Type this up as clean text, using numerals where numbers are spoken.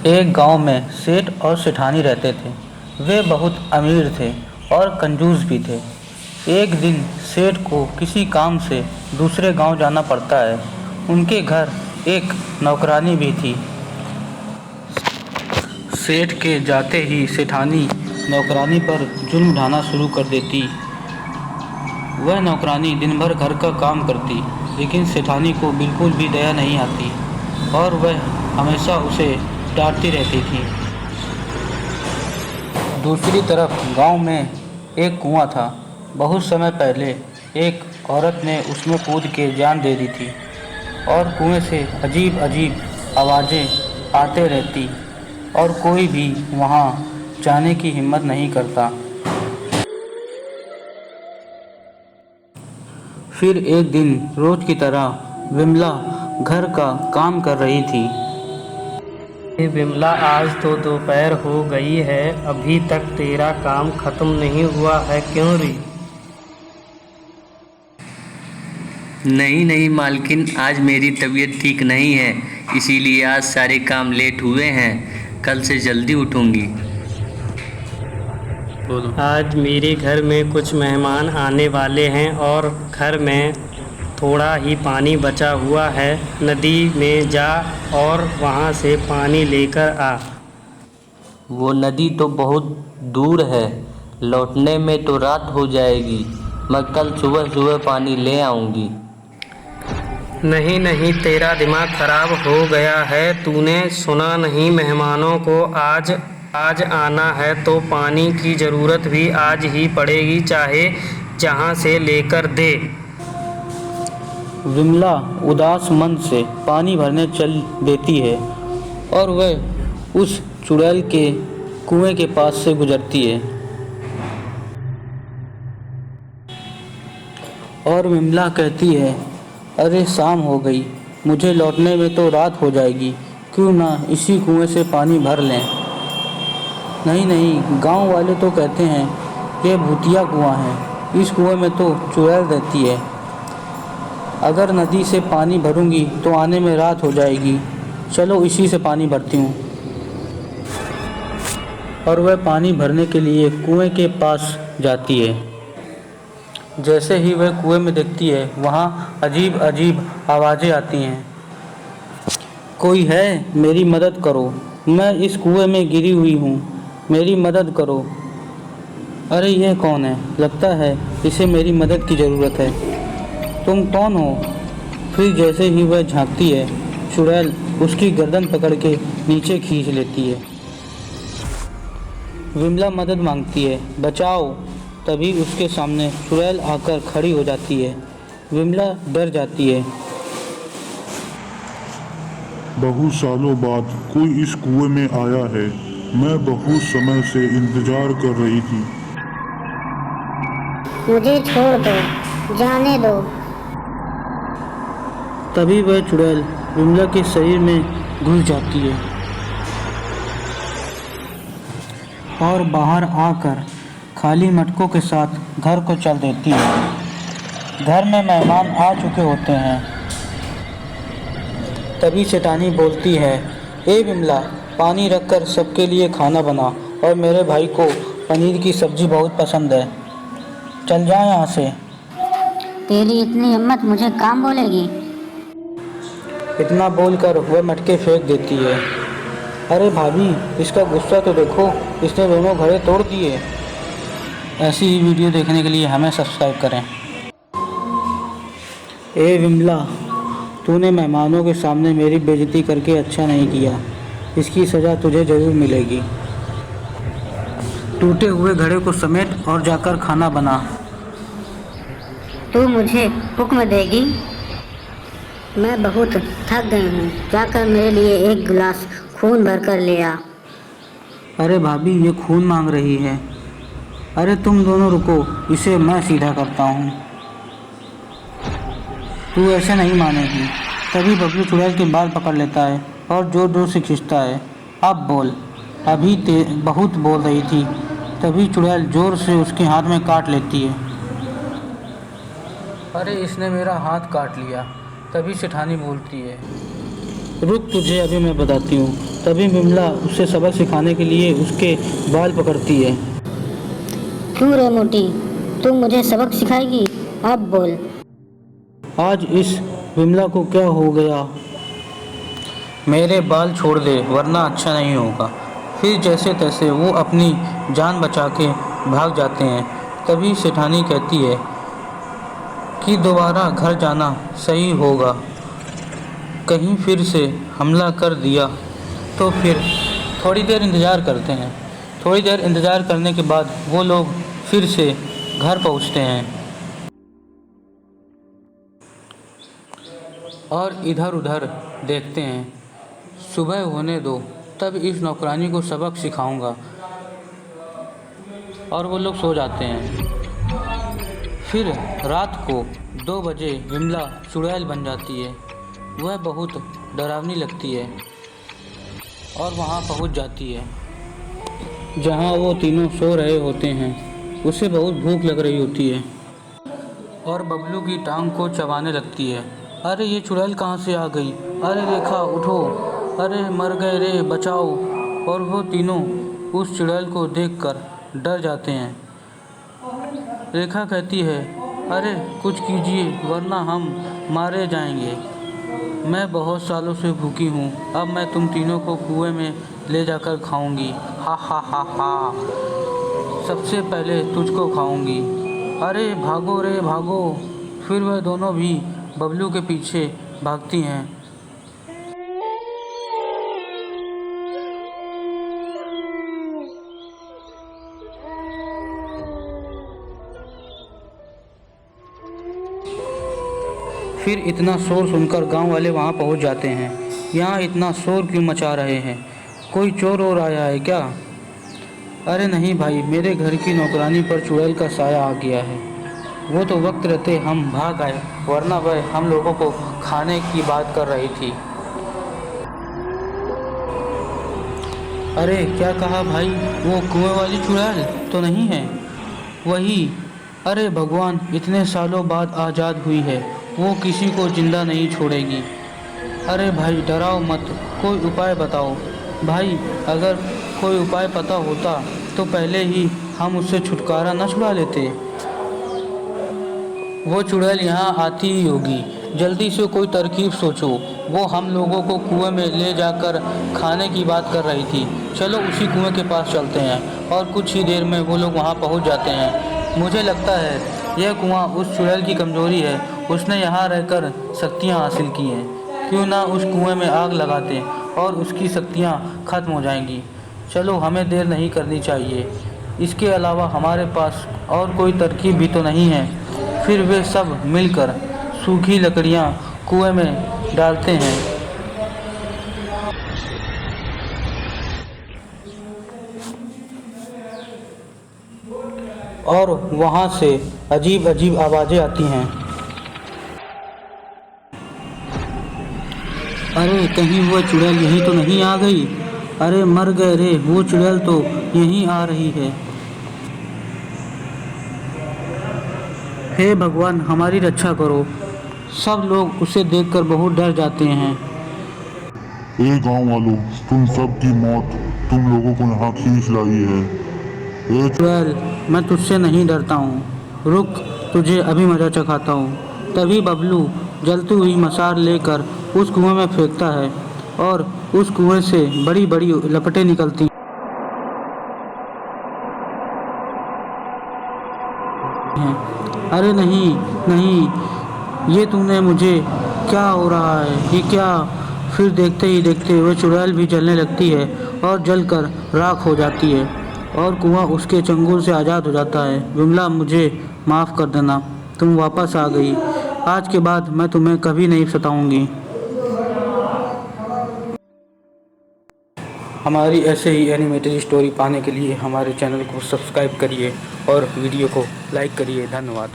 एक गांव में सेठ और सेठानी रहते थे। वे बहुत अमीर थे और कंजूस भी थे। एक दिन सेठ को किसी काम से दूसरे गांव जाना पड़ता है। उनके घर एक नौकरानी भी थी। सेठ के जाते ही सेठानी नौकरानी पर जुल्म ढाना शुरू कर देती। वह नौकरानी दिन भर घर का काम करती, लेकिन सेठानी को बिल्कुल भी दया नहीं आती और वह हमेशा उसे डांटती रहती थी। दूसरी तरफ गांव में एक कुआं था। बहुत समय पहले एक औरत ने उसमें कूद के जान दे दी थी और कुएं से अजीब अजीब आवाज़ें आते रहती और कोई भी वहां जाने की हिम्मत नहीं करता। फिर एक दिन रोज की तरह विमला घर का काम कर रही थी। विमला, आज तो दोपहर हो गई है, अभी तक तेरा काम खत्म नहीं हुआ है क्यों री? नहीं नहीं मालकिन, आज मेरी तबीयत ठीक नहीं है, इसीलिए आज सारे काम लेट हुए हैं। कल से जल्दी उठूंगी। आज मेरे घर में कुछ मेहमान आने वाले हैं और घर में थोड़ा ही पानी बचा हुआ है। नदी में जा और वहाँ से पानी लेकर आ। वो नदी तो बहुत दूर है, लौटने में तो रात हो जाएगी। मैं कल सुबह सुबह पानी ले आऊंगी। नहीं नहीं, तेरा दिमाग खराब हो गया है। तूने सुना नहीं, मेहमानों को आज आना है तो पानी की ज़रूरत भी आज ही पड़ेगी, चाहे जहाँ से लेकर दे। विमला उदास मन से पानी भरने चल देती है और वह उस चुड़ैल के कुएं के पास से गुजरती है। और विमला कहती है, अरे शाम हो गई, मुझे लौटने में तो रात हो जाएगी, क्यों ना इसी कुएं से पानी भर लें। नहीं नहीं, गांव वाले तो कहते हैं यह भूतिया कुआं है, इस कुएं में तो चुड़ैल रहती है। अगर नदी से पानी भरूंगी तो आने में रात हो जाएगी, चलो इसी से पानी भरती हूँ। और वह पानी भरने के लिए कुएं के पास जाती है। जैसे ही वह कुएं में देखती है, वहाँ अजीब अजीब आवाज़ें आती हैं। कोई है, मेरी मदद करो, मैं इस कुएं में गिरी हुई हूँ, मेरी मदद करो। अरे यह कौन है? लगता है इसे मेरी मदद की ज़रूरत है। तुम कौन हो? फिर जैसे ही वह झांकती है, चुड़ैल उसकी गर्दन पकड़ के नीचे खींच लेती है। विमला मदद मांगती है, बचाओ। तभी उसके सामने चुड़ैल आकर खड़ी हो जाती है। विमला डर जाती है। बहुत सालों बाद कोई इस कुएं में आया है, मैं बहुत समय से इंतजार कर रही थी। मुझे छोड़ दो, जाने दो। तभी वह चुड़ैल विमला के शरीर में घुस जाती है और बाहर आकर खाली मटकों के साथ घर को चल देती है। घर में मेहमान आ चुके होते हैं। तभी सेठानी बोलती है, ए विमला, पानी रखकर सबके लिए खाना बना, और मेरे भाई को पनीर की सब्जी बहुत पसंद है। चल जा यहाँ से। तेरी इतनी हिम्मत, मुझे काम बोलेगी? इतना बोलकर वह मटके फेंक देती है। अरे भाभी, इसका गुस्सा तो देखो, इसने दोनों घड़े तोड़ दिए। ऐसी ही वीडियो देखने के लिए हमें सब्सक्राइब करें। ए विमला, तूने मेहमानों के सामने मेरी बेइज्जती करके अच्छा नहीं किया, इसकी सज़ा तुझे ज़रूर मिलेगी। टूटे हुए घड़े को समेट और जाकर खाना बना। तू मुझे हुक्म देगी? मैं बहुत थक गई हूँ, जाकर मेरे लिए एक गिलास खून भर कर ले आ। अरे भाभी, ये खून मांग रही है। अरे तुम दोनों रुको, इसे मैं सीधा करता हूँ। तू ऐसे नहीं मानेगी। तभी बबलू चुड़ैल के बाल पकड़ लेता है और जोर जोर से खींचता है। अब बोल। अभी बहुत बोल रही थी। तभी चुड़ैल जोर से उसके हाथ में काट लेती है। अरे इसने मेरा हाथ काट लिया। तभी सेठानी बोलती है, रुक, तुझे अभी मैं बताती हूँ। तभी विमला उसे सबक सिखाने के लिए उसके बाल पकड़ती है। क्यों रे मोटी, तू मुझे सबक सिखाएगी? अब बोल। आज इस विमला को क्या हो गया? मेरे बाल छोड़ दे वरना अच्छा नहीं होगा। फिर जैसे तैसे वो अपनी जान बचा के भाग जाते हैं। तभी सेठानी कहती है कि दोबारा घर जाना सही होगा। कहीं फिर से हमला कर दिया तो फिर थोड़ी देर इंतज़ार करते हैं। थोड़ी देर इंतज़ार करने के बाद वो लोग फिर से घर पहुंचते हैं और इधर उधर देखते हैं। सुबह होने दो, तब इस नौकरानी को सबक सिखाऊंगा। और वो लोग सो जाते हैं। फिर रात को 2 बजे विमला चुड़ैल बन जाती है। वह बहुत डरावनी लगती है और वहाँ पहुँच जाती है जहाँ वो तीनों सो रहे होते हैं। उसे बहुत भूख लग रही होती है और बबलू की टांग को चबाने लगती है। अरे ये चुड़ैल कहाँ से आ गई? अरे रेखा उठो, अरे मर गए रे, बचाओ। और वो तीनों उस चुड़ैल को देखकर डर जाते हैं। रेखा कहती है, अरे कुछ कीजिए वरना हम मारे जाएंगे। मैं बहुत सालों से भूखी हूँ, अब मैं तुम तीनों को कुएं में ले जाकर खाऊंगी। हा हा हा हा, सबसे पहले तुझको खाऊंगी। अरे भागो रे भागो। फिर वह दोनों भी बबलू के पीछे भागती हैं। फिर इतना शोर सुनकर गांव वाले वहां पहुंच जाते हैं। यहाँ इतना शोर क्यों मचा रहे हैं? कोई चोर और आया है क्या? अरे नहीं भाई, मेरे घर की नौकरानी पर चुड़ैल का साया आ गया है। वो तो वक्त रहते हम भाग आए, वरना वह हम लोगों को खाने की बात कर रही थी। अरे क्या कहा भाई? वो कुएं वाली चुड़ैल तो नहीं है? वही। अरे भगवान, इतने सालों बाद आज़ाद हुई है, वो किसी को जिंदा नहीं छोड़ेगी। अरे भाई डराओ मत, कोई उपाय बताओ भाई। अगर कोई उपाय पता होता तो पहले ही हम उससे छुटकारा न छुड़ा लेते। वो चुड़ैल यहाँ आती ही होगी, जल्दी से कोई तरकीब सोचो। वो हम लोगों को कुएं में ले जाकर खाने की बात कर रही थी। चलो उसी कुएं के पास चलते हैं। और कुछ ही देर में वो लोग वहाँ पहुँच जाते हैं। मुझे लगता है यह कुआं उस चुड़ैल की कमजोरी है, उसने यहाँ रहकर शक्तियाँ हासिल की हैं। क्यों ना उस कुएं में आग लगाते और उसकी शक्तियाँ खत्म हो जाएंगी। चलो हमें देर नहीं करनी चाहिए। इसके अलावा हमारे पास और कोई तरकीब भी तो नहीं है। फिर वे सब मिलकर सूखी लकड़ियाँ कुएं में डालते हैं और वहाँ से अजीब अजीब आवाज़ें आती हैं। अरे कहीं वो चुड़ैल यहीं तो नहीं आ गई? अरे मर गए रे, वो चुड़ैल तो यहीं आ रही है। हे भगवान, हमारी रक्षा करो। सब लोग उसे देखकर बहुत डर जाते हैं। ए गांव वालों, तुम सब की मौत तुम लोगों को यहाँ खींच लाई है। ए चुड़ैल, मैं तुझसे नहीं डरता हूँ, रुक, तुझे अभी मजा चखाता हूँ। तभी बबलू जलती हुई मसाल लेकर उस कुएं में फेंकता है और उस कुएं से बड़ी बड़ी लपटें निकलती हैं। अरे नहीं नहीं, ये तूने मुझे, क्या हो रहा है ये क्या? फिर देखते ही देखते वह चुड़ैल भी जलने लगती है और जलकर राख हो जाती है और कुआं उसके चंगुल से आज़ाद हो जाता है। विमला, मुझे माफ़ कर देना, तुम वापस आ गई। आज के बाद मैं तुम्हें कभी नहीं सताऊंगी। हमारी ऐसे ही एनिमेटेड स्टोरी पाने के लिए हमारे चैनल को सब्सक्राइब करिए और वीडियो को लाइक करिए। धन्यवाद।